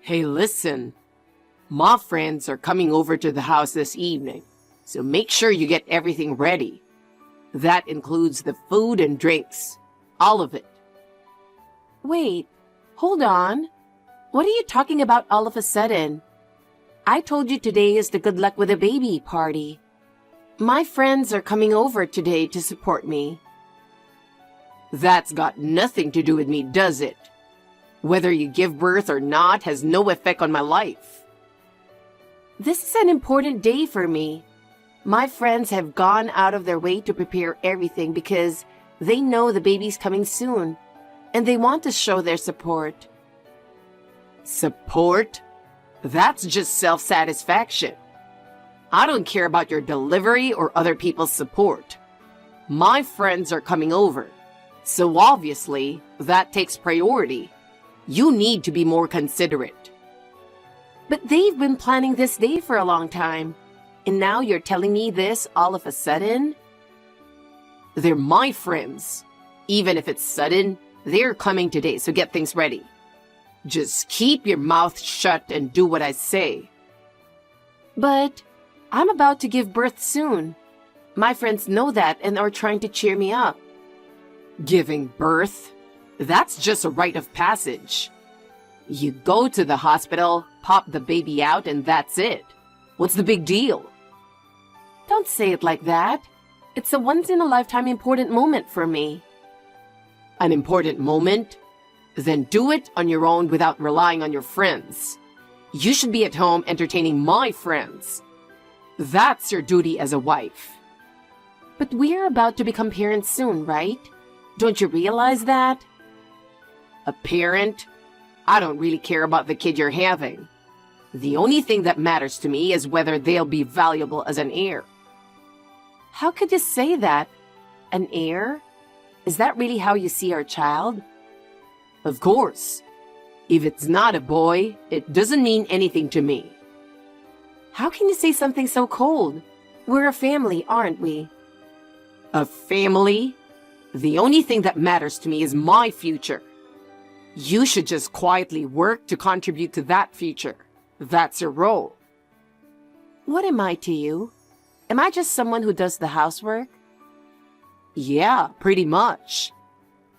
Hey, listen. My friends are coming over to the house this evening, so make sure you get everything ready. That includes the food and drinks. All of it. Wait, hold on. What are you talking about all of a sudden? I told you today is the good luck with a baby party. My friends are coming over today to support me. That's got nothing to do with me, does it? Whether you give birth or not has no effect on my life. This is an important day for me. My friends have gone out of their way to prepare everything because they know the baby's coming soon, and they want to show their support. Support? That's just self-satisfaction. I don't care about your delivery or other people's support. My friends are coming over, so obviously that takes priority. You need to be more considerate. But they've been planning this day for a long time, and now you're telling me this all of a sudden? They're my friends. Even if it's sudden, they're coming today, so get things ready. Just keep your mouth shut and do what I say. But I'm about to give birth soon. My friends know that and are trying to cheer me up. Giving birth? That's just a rite of passage. You go to the hospital, pop the baby out, and that's it. What's the big deal? Don't say it like that. It's a once-in-a-lifetime important moment for me. An important moment? Then do it on your own without relying on your friends. You should be at home entertaining my friends. That's your duty as a wife. But we're about to become parents soon, right? Don't you realize that? A parent? I don't really care about the kid you're having. The only thing that matters to me is whether they'll be valuable as an heir. How could you say that? An heir? Is that really how you see our child? Of course. If it's not a boy, it doesn't mean anything to me. How can you say something so cold? We're a family, aren't we? A family? The only thing that matters to me is my future. You should just quietly work to contribute to that future. That's your role. What am I to you? Am I just someone who does the housework? Yeah, pretty much.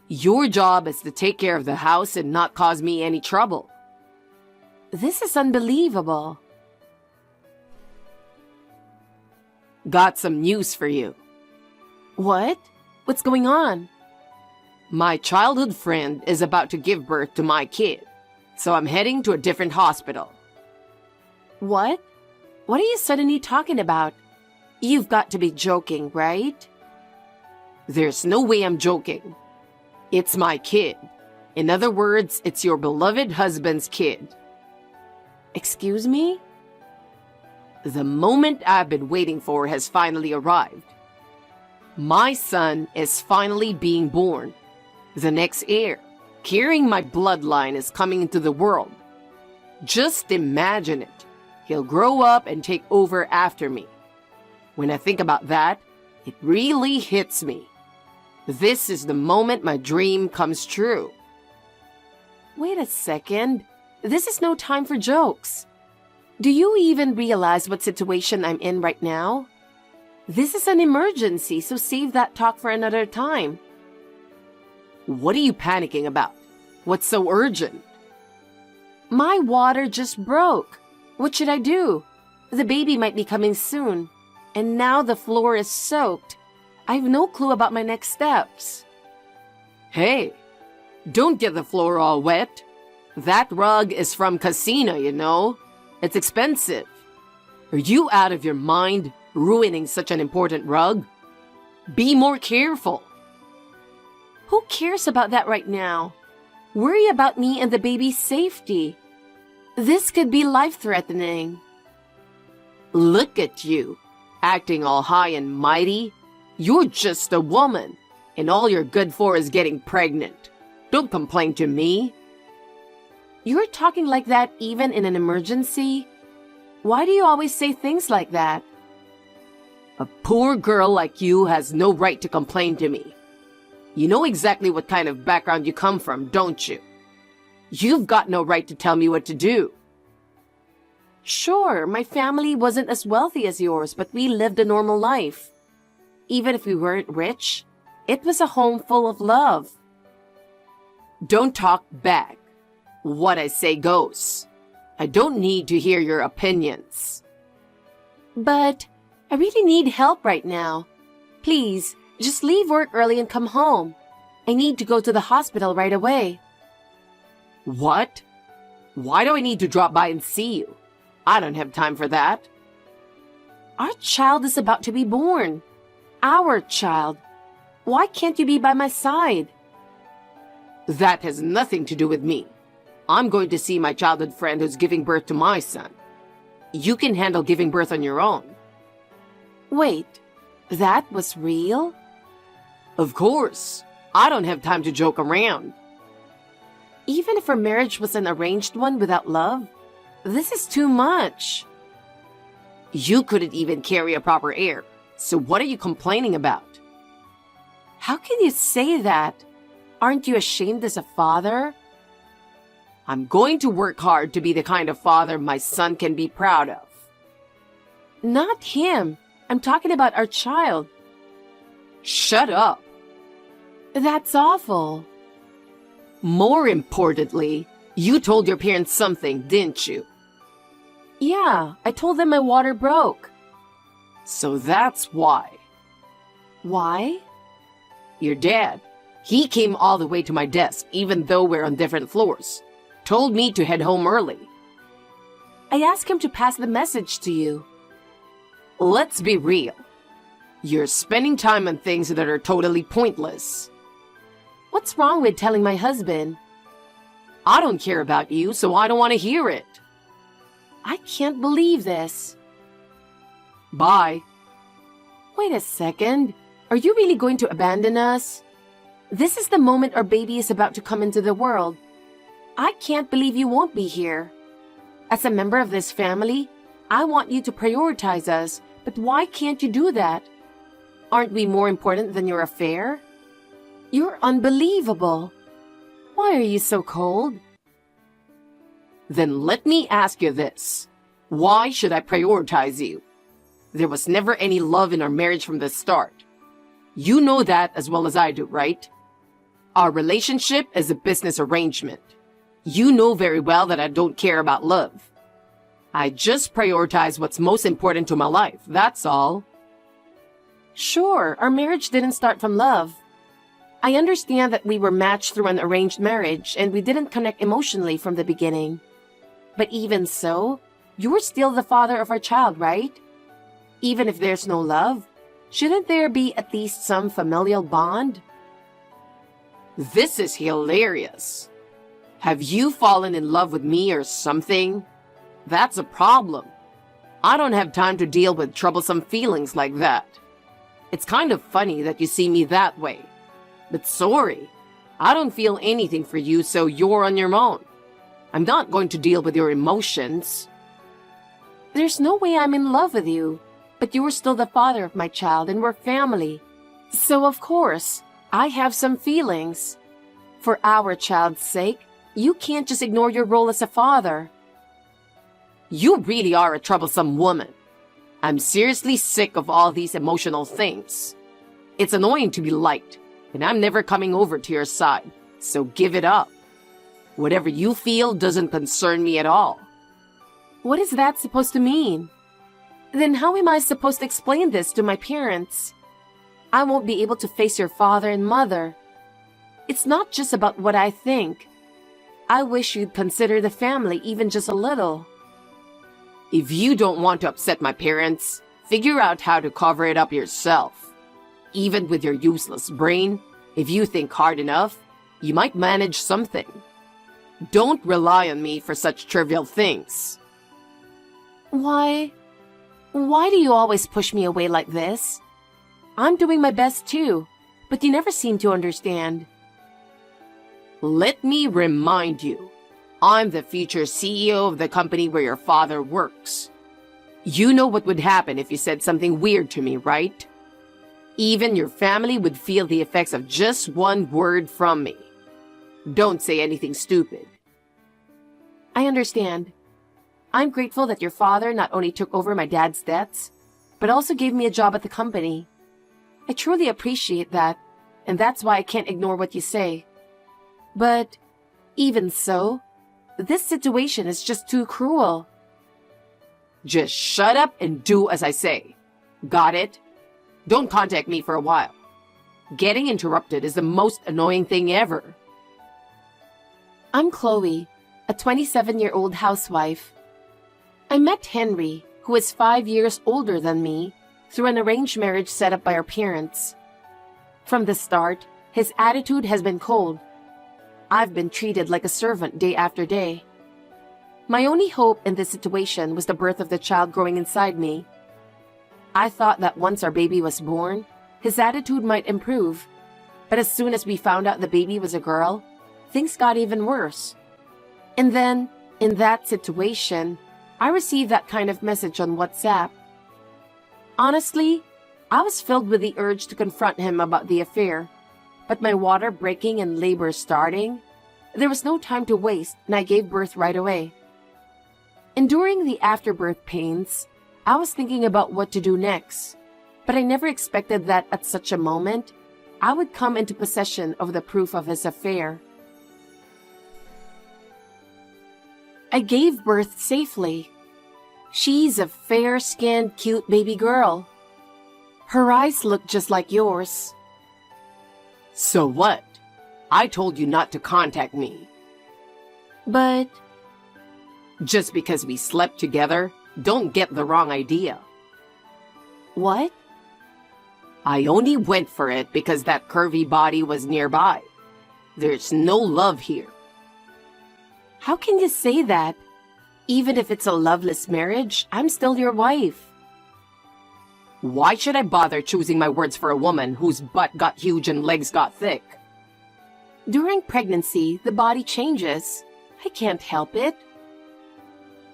Your job is to take care of the house and not cause me any trouble. This is unbelievable. Got some news for you. What? What's going on? My childhood friend is about to give birth to my kid, so I'm heading to a different hospital. What? What are you suddenly talking about? You've got to be joking, right? There's no way I'm joking. It's my kid. In other words, it's your beloved husband's kid. Excuse me? The moment I've been waiting for has finally arrived. My son is finally being born. The next heir, carrying my bloodline, is coming into the world. Just imagine it. He'll grow up and take over after me. When I think about that, it really hits me. This is the moment my dream comes true. Wait a second. This is no time for jokes. Do you even realize what situation I'm in right now? This is an emergency, so save that talk for another time. What are you panicking about? What's so urgent? My water just broke. What should I do? The baby might be coming soon. And now the floor is soaked. I have no clue about my next steps. Hey, don't get the floor all wet. That rug is from Casino, you know. It's expensive. Are you out of your mind ruining such an important rug? Be more careful. Who cares about that right now? Worry about me and the baby's safety. This could be life-threatening. Look at you, acting all high and mighty. You're just a woman, and all you're good for is getting pregnant. Don't complain to me. You're talking like that even in an emergency? Why do you always say things like that? A poor girl like you has no right to complain to me. You know exactly what kind of background you come from, don't you? You've got no right to tell me what to do. Sure, my family wasn't as wealthy as yours, but we lived a normal life. Even if we weren't rich, it was a home full of love. Don't talk back. What I say goes. I don't need to hear your opinions. But I really need help right now. Please, just leave work early and come home. I need to go to the hospital right away. What? Why do I need to drop by and see you? I don't have time for that. Our child is about to be born. Our child. Why can't you be by my side? That has nothing to do with me. I'm going to see my childhood friend who's giving birth to my son. You can handle giving birth on your own. Wait, that was real? Of course. I don't have time to joke around. Even if our marriage was an arranged one without love, this is too much. You couldn't even carry a proper heir. So what are you complaining about? How can you say that? Aren't you ashamed as a father? I'm going to work hard to be the kind of father my son can be proud of. Not him. I'm talking about our child. Shut up. That's awful. More importantly, you told your parents something, didn't you? Yeah, I told them my water broke. So that's why. Why? Your dad. He came all the way to my desk, even though we're on different floors. Told me to head home early. I asked him to pass the message to you. Let's be real. You're spending time on things that are totally pointless. What's wrong with telling my husband? I don't care about you, so I don't want to hear it. I can't believe this. Bye. Wait a second. Are you really going to abandon us? This is the moment our baby is about to come into the world. I can't believe you won't be here. As a member of this family, I want you to prioritize us, but why can't you do that? Aren't we more important than your affair? You're unbelievable. Why are you so cold? Then let me ask you this. Why should I prioritize you? There was never any love in our marriage from the start. You know that as well as I do, right? Our relationship is a business arrangement. You know very well that I don't care about love. I just prioritize what's most important to my life, that's all. Sure, our marriage didn't start from love. I understand that we were matched through an arranged marriage and we didn't connect emotionally from the beginning. But even so, you're still the father of our child, right? Even if there's no love, shouldn't there be at least some familial bond? This is hilarious. Have you fallen in love with me or something? That's a problem. I don't have time to deal with troublesome feelings like that. It's kind of funny that you see me that way. But sorry, I don't feel anything for you, so you're on your own. I'm not going to deal with your emotions. There's no way I'm in love with you, but you're still the father of my child and we're family. So of course, I have some feelings. For our child's sake, you can't just ignore your role as a father. You really are a troublesome woman. I'm seriously sick of all these emotional things. It's annoying to be liked, and I'm never coming over to your side, so give it up. Whatever you feel doesn't concern me at all. What is that supposed to mean? Then how am I supposed to explain this to my parents? I won't be able to face your father and mother. It's not just about what I think. I wish you'd consider the family even just a little. If you don't want to upset my parents, figure out how to cover it up yourself. Even with your useless brain, if you think hard enough, you might manage something. Don't rely on me for such trivial things. Why do you always push me away like this? I'm doing my best too, but you never seem to understand. Let me remind you, I'm the future CEO of the company where your father works. You know what would happen if you said something weird to me, right? Even your family would feel the effects of just one word from me. Don't say anything stupid. I understand. I'm grateful that your father not only took over my dad's debts, but also gave me a job at the company. I truly appreciate that, and that's why I can't ignore what you say. But even so, this situation is just too cruel. Just shut up and do as I say. Got it? Don't contact me for a while. Getting interrupted is the most annoying thing ever. I'm Chloe, a 27-year-old housewife. I met Henry, who is 5 years older than me, through an arranged marriage set up by our parents. From the start, his attitude has been cold. I've been treated like a servant day after day. My only hope in this situation was the birth of the child growing inside me. I thought that once our baby was born, his attitude might improve. But as soon as we found out the baby was a girl, things got even worse. And then, in that situation, I received that kind of message on WhatsApp. Honestly, I was filled with the urge to confront him about the affair, but my water breaking and labor starting, there was no time to waste and I gave birth right away. Enduring the afterbirth pains, I was thinking about what to do next, but I never expected that at such a moment, I would come into possession of the proof of his affair. I gave birth safely. She's a fair-skinned, cute baby girl. Her eyes look just like yours. So what? I told you not to contact me. But Just because we slept together, don't get the wrong idea. what? I only went for it because that curvy body was nearby. There's no love here. How can you say that? Even if it's a loveless marriage, I'm still your wife. Why should I bother choosing my words for a woman whose butt got huge and legs got thick? During pregnancy, the body changes. I can't help it.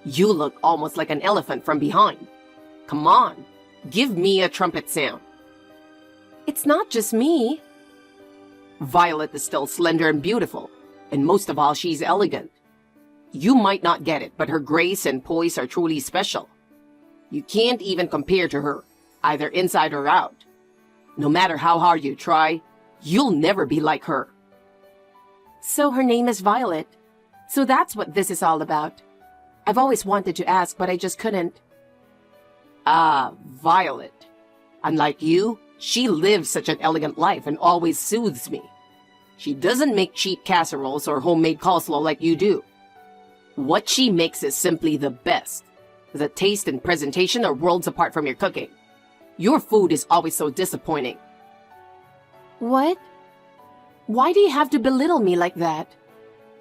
You look almost like an elephant from behind. Come on, give me a trumpet sound. It's not just me. Violet is still slender and beautiful, and most of all, she's elegant. You might not get it, but her grace and poise are truly special. You can't even compare to her, either inside or out. No matter how hard you try, you'll never be like her. So her name is Violet. So that's what this is all about. I've always wanted to ask, but I just couldn't. Ah, Violet. Unlike you, she lives such an elegant life and always soothes me. She doesn't make cheap casseroles or homemade coleslaw like you do. What she makes is simply the best. The taste and presentation are worlds apart from your cooking. Your food is always so disappointing. What? Why do you have to belittle me like that?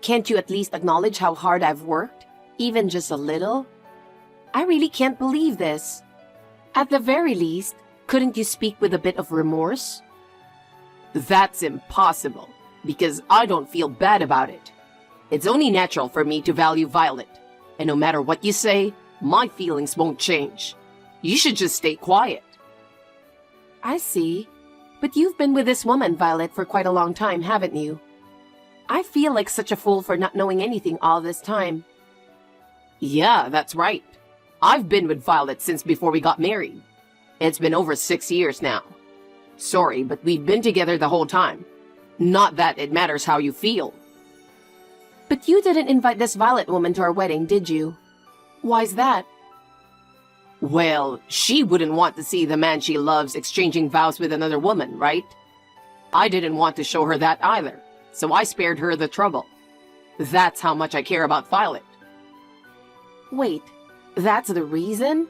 Can't you at least acknowledge how hard I've worked? Even just a little? I really can't believe this. At the very least, couldn't you speak with a bit of remorse? That's impossible, because I don't feel bad about it. It's only natural for me to value Violet, and no matter what you say, my feelings won't change. You should just stay quiet. I see. But you've been with this woman, Violet, for quite a long time, haven't you? I feel like such a fool for not knowing anything all this time. Yeah, that's right. I've been with Violet since before we got married. It's been over 6 years now. Sorry, but we've been together the whole time. Not that it matters how you feel. But you didn't invite this Violet woman to our wedding, did you? Why's that? Well, she wouldn't want to see the man she loves exchanging vows with another woman, right? I didn't want to show her that either, so I spared her the trouble. That's how much I care about Violet. Wait, that's the reason?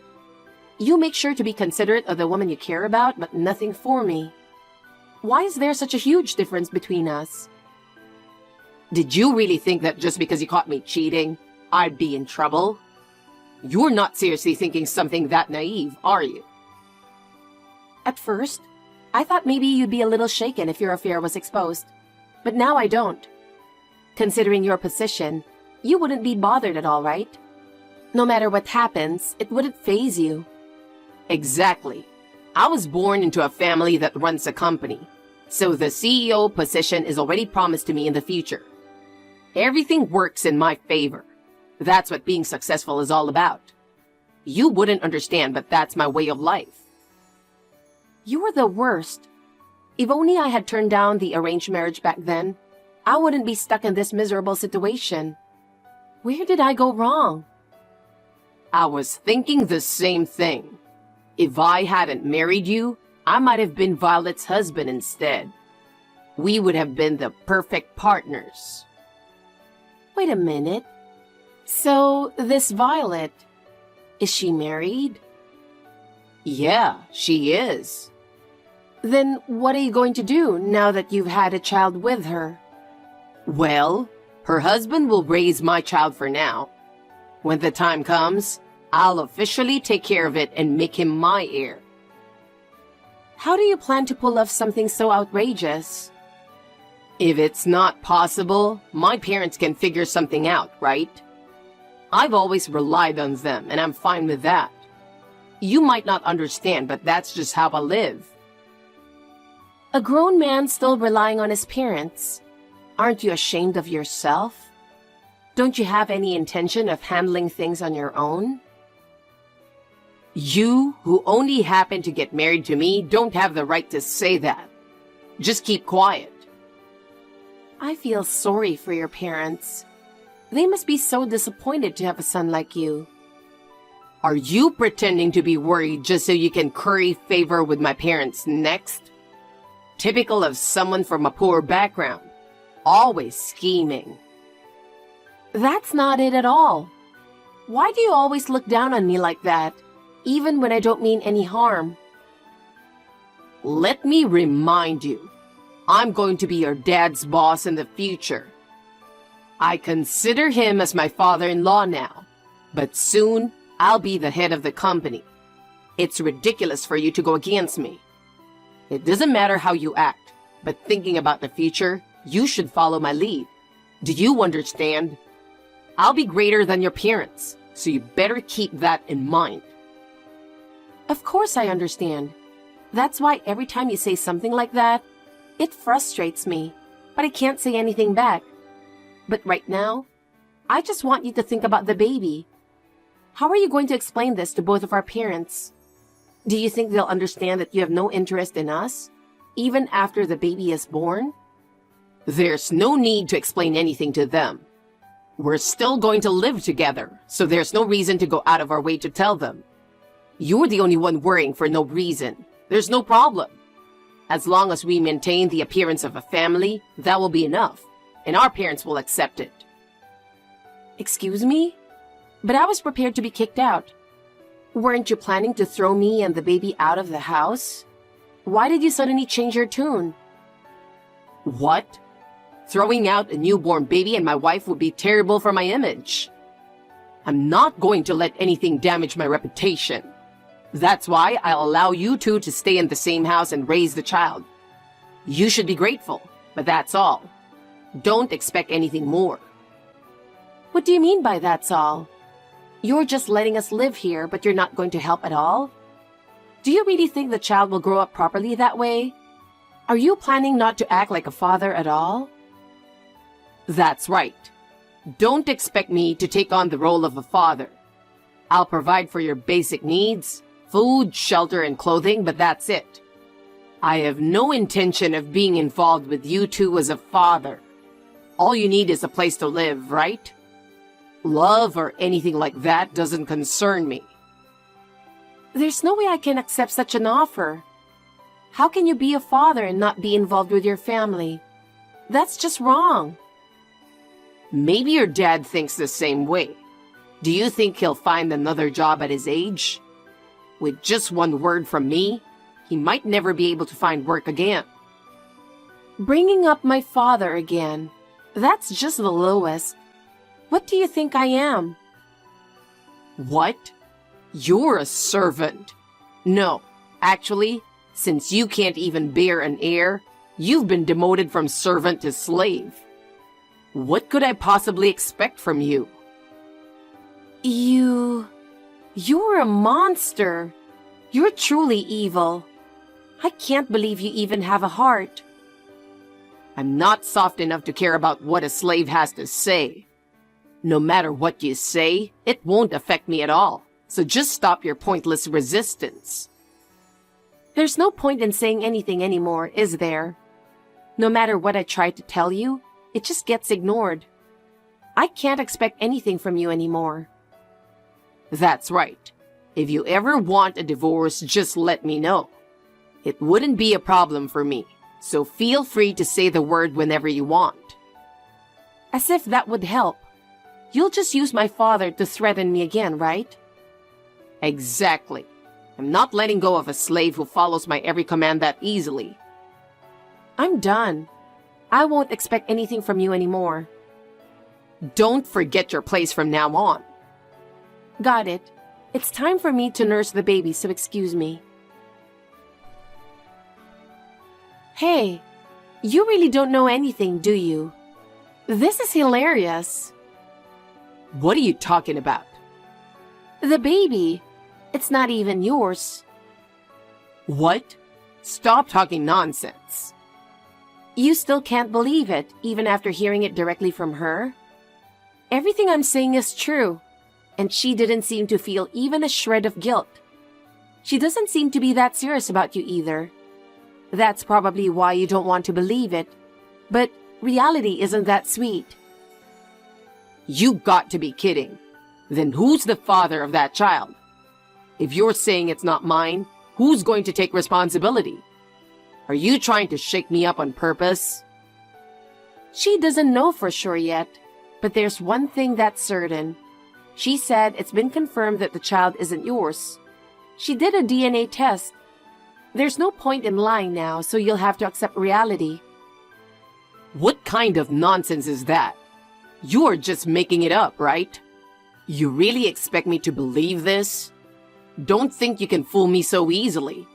You make sure to be considerate of the woman you care about, but nothing for me. Why is there such a huge difference between us? Did you really think that just because you caught me cheating, I'd be in trouble? You're not seriously thinking something that naive, are you? At first, I thought maybe you'd be a little shaken if your affair was exposed. But now I don't. Considering your position, you wouldn't be bothered at all, right? No matter what happens, it wouldn't faze you. Exactly. I was born into a family that runs a company, so the CEO position is already promised to me in the future. Everything works in my favor. That's what being successful is all about. You wouldn't understand, but that's my way of life. You were the worst. If only I had turned down the arranged marriage back then, I wouldn't be stuck in this miserable situation. Where did I go wrong? I was thinking the same thing. If I hadn't married you, I might have been Violet's husband instead. We would have been the perfect partners. Wait a minute. So, this Violet, is she married? Yeah, she is. Then what are you going to do now that you've had a child with her? Well, her husband will raise my child for now. When the time comes, I'll officially take care of it and make him my heir. How do you plan to pull off something so outrageous? If it's not possible, my parents can figure something out, right? I've always relied on them, and I'm fine with that. You might not understand, but that's just how I live. A grown man still relying on his parents. Aren't you ashamed of yourself? Don't you have any intention of handling things on your own? You, who only happen to get married to me, don't have the right to say that. Just keep quiet. I feel sorry for your parents. They must be so disappointed to have a son like you. Are you pretending to be worried just so you can curry favor with my parents next? Typical of someone from a poor background. Always scheming. That's not it at all. Why do you always look down on me like that, even when I don't mean any harm? Let me remind you, I'm going to be your dad's boss in the future. I consider him as my father-in-law now, but soon I'll be the head of the company. It's ridiculous for you to go against me. It doesn't matter how you act, but thinking about the future, you should follow my lead. Do you understand? I'll be greater than your parents, so you better keep that in mind. Of course I understand. That's why every time you say something like that, it frustrates me, but I can't say anything back. But right now, I just want you to think about the baby. How are you going to explain this to both of our parents? Do you think they'll understand that you have no interest in us, even after the baby is born? There's no need to explain anything to them. We're still going to live together, so there's no reason to go out of our way to tell them. You're the only one worrying for no reason. There's no problem. As long as we maintain the appearance of a family, that will be enough, and our parents will accept it. Excuse me? But I was prepared to be kicked out. Weren't you planning to throw me and the baby out of the house? Why did you suddenly change your tune? What? Throwing out a newborn baby and my wife would be terrible for my image. I'm not going to let anything damage my reputation. That's why I'll allow you two to stay in the same house and raise the child. You should be grateful, but that's all. Don't expect anything more. What do you mean by that's all? You're just letting us live here, but you're not going to help at all? Do you really think the child will grow up properly that way? Are you planning not to act like a father at all? That's right. Don't expect me to take on the role of a father. I'll provide for your basic needs, food, shelter, and clothing, but that's it. I have no intention of being involved with you two as a father. All you need is a place to live, right? Love or anything like that doesn't concern me. There's no way I can accept such an offer. How can you be a father and not be involved with your family? That's just wrong. Maybe your dad thinks the same way. Do you think he'll find another job at his age? With just one word from me, he might never be able to find work again. Bringing up my father again. That's just the lowest. What do you think I am? What? You're a servant. No, actually, since you can't even bear an heir, you've been demoted from servant to slave. What could I possibly expect from you? You're a monster. You're truly evil. I can't believe you even have a heart. I'm not soft enough to care about what a slave has to say. No matter what you say, it won't affect me at all. So just stop your pointless resistance. There's no point in saying anything anymore, is there? No matter what I try to tell you, it just gets ignored. I can't expect anything from you anymore. That's right. If you ever want a divorce, just let me know. It wouldn't be a problem for me, so feel free to say the word whenever you want. As if that would help. You'll just use my father to threaten me again, right? Exactly. I'm not letting go of a slave who follows my every command that easily. I'm done. I won't expect anything from you anymore. Don't forget your place from now on. Got it. It's time for me to nurse the baby, so excuse me. Hey, you really don't know anything, do you? This is hilarious. What are you talking about? The baby. It's not even yours. What? Stop talking nonsense. You still can't believe it, even after hearing it directly from her? Everything I'm saying is true, and she didn't seem to feel even a shred of guilt. She doesn't seem to be that serious about you either. That's probably why you don't want to believe it, but reality isn't that sweet. You got to be kidding. Then who's the father of that child? If you're saying it's not mine, who's going to take responsibility? Are you trying to shake me up on purpose? She doesn't know for sure yet, but there's one thing that's certain. She said it's been confirmed that the child isn't yours. She did a DNA test. There's no point in lying now, so you'll have to accept reality. What kind of nonsense is that? You're just making it up, right? You really expect me to believe this? Don't think you can fool me so easily.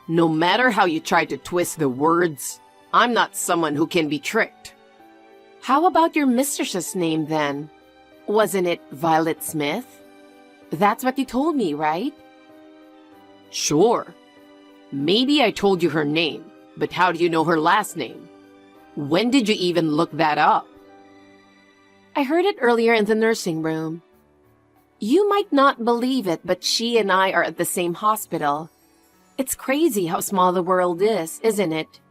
No matter how you try to twist the words, I'm not someone who can be tricked. How about your mistress's name then? Wasn't it Violet Smith? That's what you told me, right? Sure. Maybe I told you her name, but how do you know her last name? When did you even look that up? I heard it earlier in the nursing room. You might not believe it, but she and I are at the same hospital. It's crazy how small the world is, isn't it?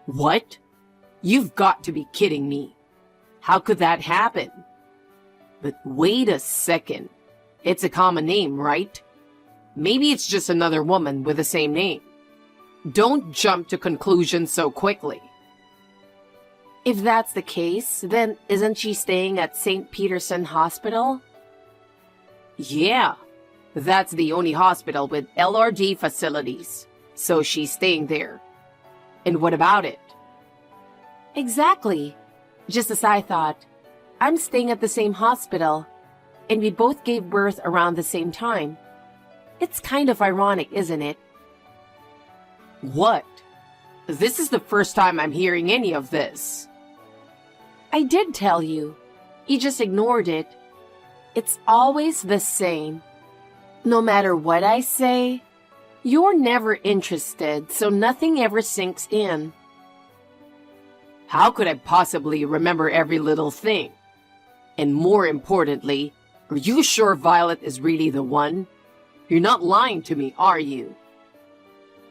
What? You've got to be kidding me. How could that happen? But wait a second. It's a common name, right? Maybe it's just another woman with the same name. Don't jump to conclusions so quickly. If that's the case, then isn't she staying at St. Peterson Hospital? Yeah, that's the only hospital with LRD facilities, so she's staying there. And what about it? Exactly. Just as I thought. I'm staying at the same hospital, and we both gave birth around the same time. It's kind of ironic, isn't it? What? This is the first time I'm hearing any of this. I did tell you. You just ignored it. It's always the same. No matter what I say, you're never interested, so nothing ever sinks in. How could I possibly remember every little thing? And more importantly, are you sure Violet is really the one? You're not lying to me, are you?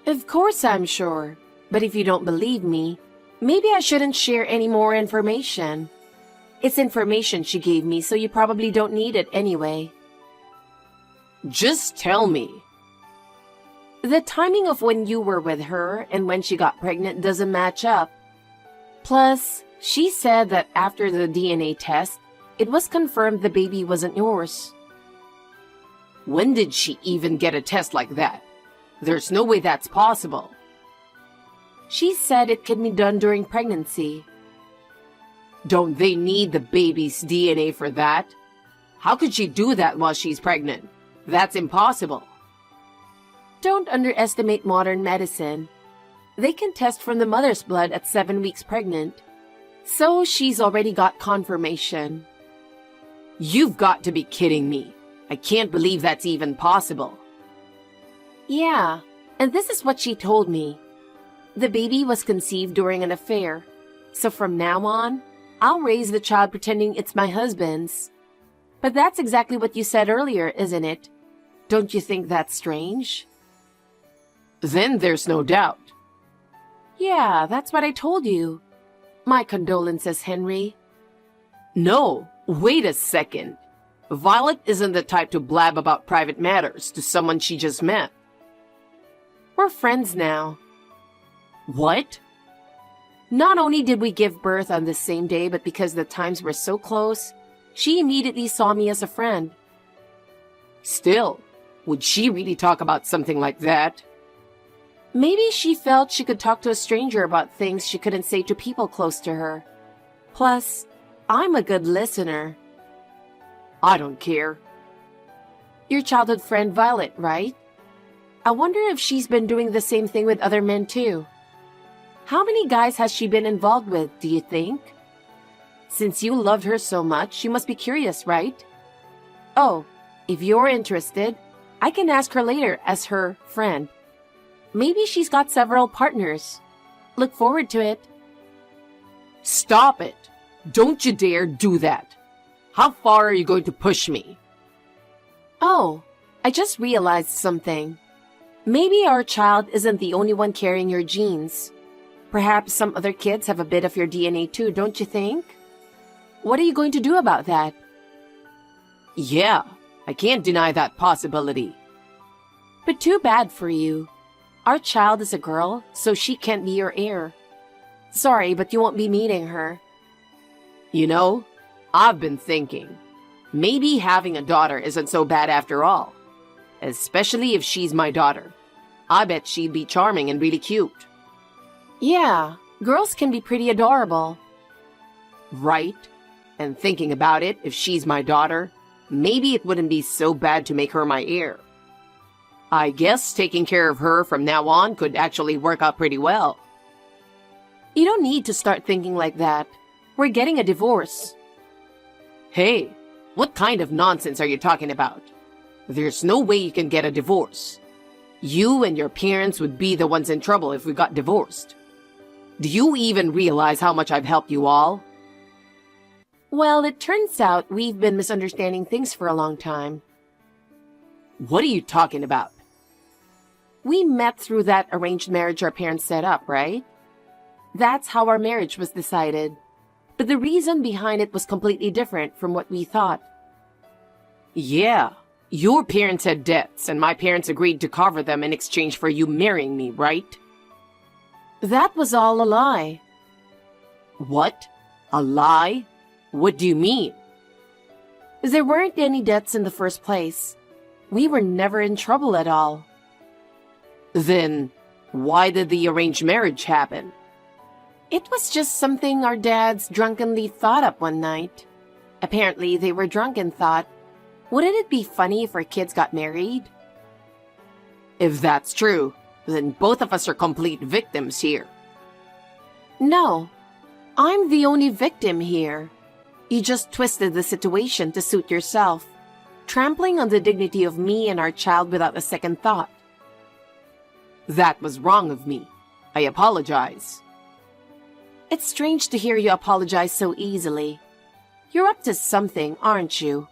Of course I'm sure. But if you don't believe me, maybe I shouldn't share any more information. It's information she gave me, so you probably don't need it anyway. Just tell me. The timing of when you were with her and when she got pregnant doesn't match up. Plus, she said that after the DNA test, it was confirmed the baby wasn't yours. When did she even get a test like that? There's no way that's possible. She said it could be done during pregnancy. Don't they need the baby's DNA for that? How could she do that while she's pregnant? That's impossible. Don't underestimate modern medicine. They can test from the mother's blood at 7 weeks pregnant. So she's already got confirmation. You've got to be kidding me. I can't believe that's even possible. Yeah, and this is what she told me. The baby was conceived during an affair. So from now on, I'll raise the child pretending it's my husband's. But that's exactly what you said earlier, isn't it? Don't you think that's strange? Then there's no doubt. Yeah, that's what I told you. My condolences, Henry. No, wait a second. Violet isn't the type to blab about private matters to someone she just met. We're friends now. What? Not only did we give birth on the same day, but because the times were so close, she immediately saw me as a friend. Still, would she really talk about something like that? Maybe she felt she could talk to a stranger about things she couldn't say to people close to her. Plus, I'm a good listener. I don't care. Your childhood friend Violet, right? I wonder if she's been doing the same thing with other men too. How many guys has she been involved with, do you think? Since you loved her so much, you must be curious, right? Oh, if you're interested, I can ask her later as her friend. Maybe she's got several partners. Look forward to it. Stop it! Don't you dare do that! How far are you going to push me? Oh, I just realized something. Maybe our child isn't the only one carrying your genes. Perhaps some other kids have a bit of your DNA too, don't you think? What are you going to do about that? Yeah, I can't deny that possibility. But too bad for you. Our child is a girl, so she can't be your heir. Sorry, but you won't be meeting her. You know, I've been thinking, maybe having a daughter isn't so bad after all. Especially if she's my daughter. I bet she'd be charming and really cute. Yeah, girls can be pretty adorable. Right? And thinking about it, if she's my daughter, maybe it wouldn't be so bad to make her my heir. I guess taking care of her from now on could actually work out pretty well. You don't need to start thinking like that. We're getting a divorce. Hey, what kind of nonsense are you talking about? There's no way you can get a divorce. You and your parents would be the ones in trouble if we got divorced. Do you even realize how much I've helped you all? Well, it turns out we've been misunderstanding things for a long time. What are you talking about? We met through that arranged marriage our parents set up, right? That's how our marriage was decided. But the reason behind it was completely different from what we thought. Yeah, your parents had debts, and my parents agreed to cover them in exchange for you marrying me, right? That was all a lie. What? A lie? What do you mean? There weren't any debts in the first place. We were never in trouble at all. Then, why did the arranged marriage happen? It was just something our dads drunkenly thought up one night. Apparently, they were drunk and thought, wouldn't it be funny if our kids got married? If that's true, then both of us are complete victims here. No, I'm the only victim here. You just twisted the situation to suit yourself, trampling on the dignity of me and our child without a second thought. That was wrong of me. I apologize. It's strange to hear you apologize so easily. You're up to something, aren't you?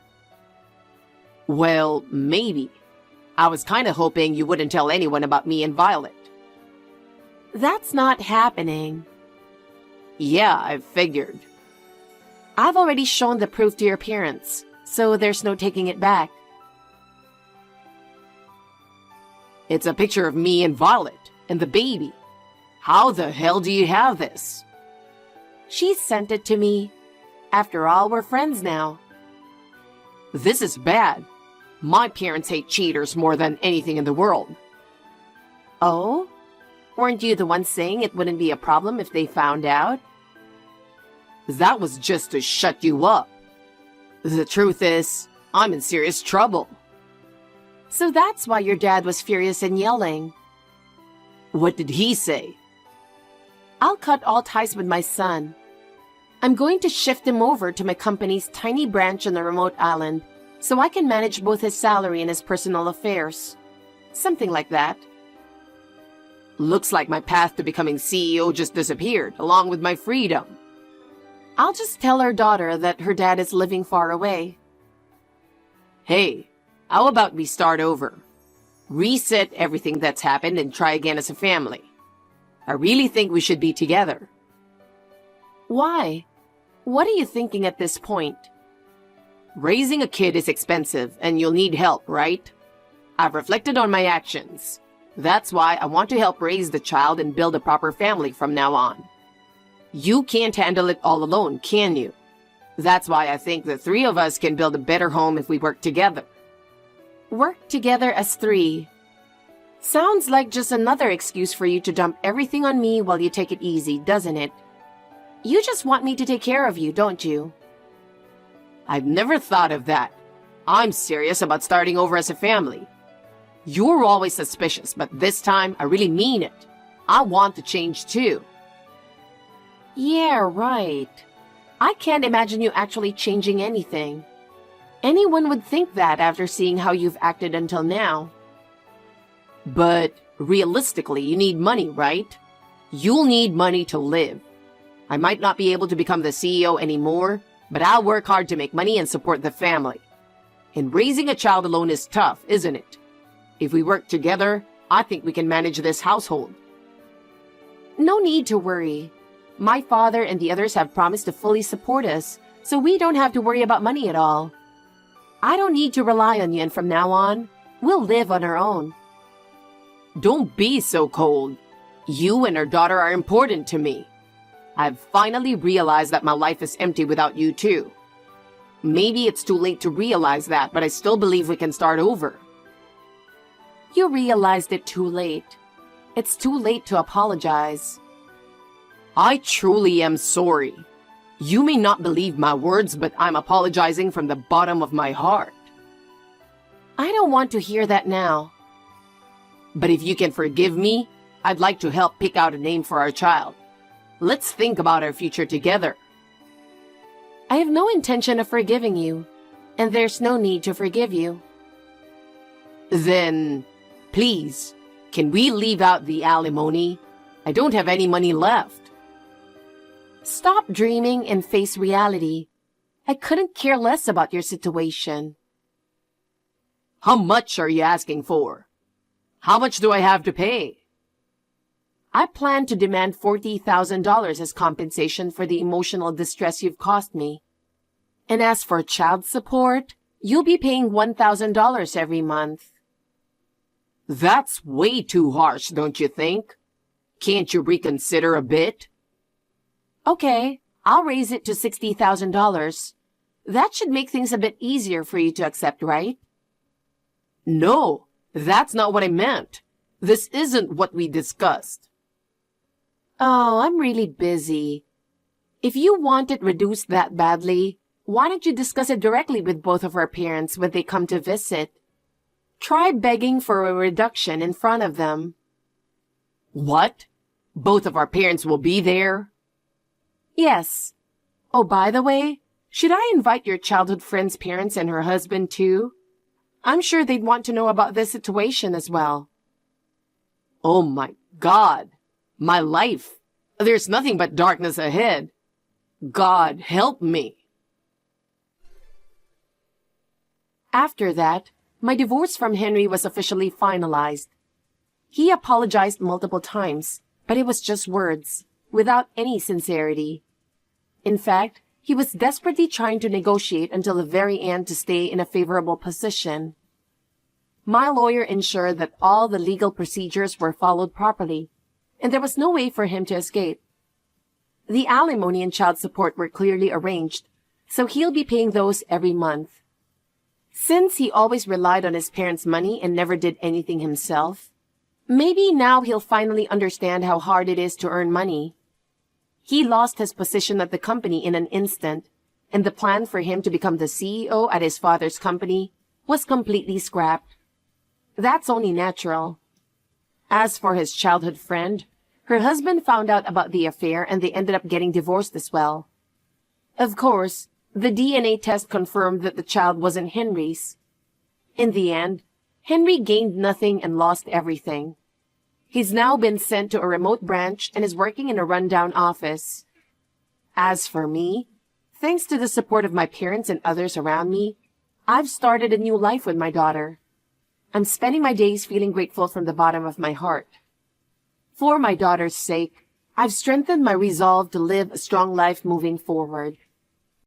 Well, maybe. I was kind of hoping you wouldn't tell anyone about me and Violet. That's not happening. Yeah, I figured. I've already shown the proof to your parents, so there's no taking it back. It's a picture of me and Violet and the baby. How the hell do you have this? She sent it to me. After all, we're friends now. This is bad. My parents hate cheaters more than anything in the world. Oh? Weren't you the one saying it wouldn't be a problem if they found out? That was just to shut you up. The truth is, I'm in serious trouble. So that's why your dad was furious and yelling. What did he say? I'll cut all ties with my son. I'm going to shift him over to my company's tiny branch on a remote island so I can manage both his salary and his personal affairs. Something like that. Looks like my path to becoming CEO just disappeared, along with my freedom. I'll just tell our daughter that her dad is living far away. Hey, how about we start over? Reset everything that's happened and try again as a family. I really think we should be together. Why? What are you thinking at this point? Raising a kid is expensive and you'll need help, right? I've reflected on my actions. That's why I want to help raise the child and build a proper family from now on. You can't handle it all alone, can you? That's why I think the three of us can build a better home if we work together. Work together as three. Sounds like just another excuse for you to dump everything on me while you take it easy, doesn't it? You just want me to take care of you, don't you? I've never thought of that. I'm serious about starting over as a family. You're always suspicious, but this time I really mean it. I want to change too. Yeah, right. I can't imagine you actually changing anything. Anyone would think that after seeing how you've acted until now. But realistically, you need money, right? You'll need money to live. I might not be able to become the CEO anymore, but I'll work hard to make money and support the family. And raising a child alone is tough, isn't it? If we work together, I think we can manage this household. No need to worry. My father and the others have promised to fully support us, so we don't have to worry about money at all. I don't need to rely on you, and from now on, we'll live on our own. Don't be so cold. You and our daughter are important to me. I've finally realized that my life is empty without you too. Maybe it's too late to realize that, but I still believe we can start over. You realized it too late. It's too late to apologize. I truly am sorry. You may not believe my words, but I'm apologizing from the bottom of my heart. I don't want to hear that now. But if you can forgive me, I'd like to help pick out a name for our child. Let's think about our future together. I have no intention of forgiving you, and there's no need to forgive you. Then, please, can we leave out the alimony? I don't have any money left. Stop dreaming and face reality. I couldn't care less about your situation. How much are you asking for? How much do I have to pay? I plan to demand $40,000 as compensation for the emotional distress you've caused me. And as for child support, you'll be paying $1,000 every month. That's way too harsh, don't you think? Can't you reconsider a bit? Okay, I'll raise it to $60,000. That should make things a bit easier for you to accept, right? No, that's not what I meant. This isn't what we discussed. Oh, I'm really busy. If you want it reduced that badly, why don't you discuss it directly with both of our parents when they come to visit? Try begging for a reduction in front of them. What? Both of our parents will be there? Yes. Oh, by the way, should I invite your childhood friend's parents and her husband too? I'm sure they'd want to know about this situation as well. Oh my God. My life. There's nothing but darkness ahead. God help me. After that, my divorce from Henry was officially finalized. He apologized multiple times, but it was just words, without any sincerity. In fact, he was desperately trying to negotiate until the very end to stay in a favorable position. My lawyer ensured that all the legal procedures were followed properly, and there was no way for him to escape. The alimony and child support were clearly arranged, so he'll be paying those every month. Since he always relied on his parents' money and never did anything himself, maybe now he'll finally understand how hard it is to earn money. He lost his position at the company in an instant, and the plan for him to become the CEO at his father's company was completely scrapped. That's only natural. As for his childhood friend, her husband found out about the affair and they ended up getting divorced as well. Of course, the DNA test confirmed that the child wasn't Henry's. In the end, Henry gained nothing and lost everything. He's now been sent to a remote branch and is working in a rundown office. As for me, Thanks to the support of my parents and others around me, I've started a new life with my daughter. I'm spending my days feeling grateful from the bottom of my heart. For my daughter's sake, I've strengthened my resolve to live a strong life moving forward.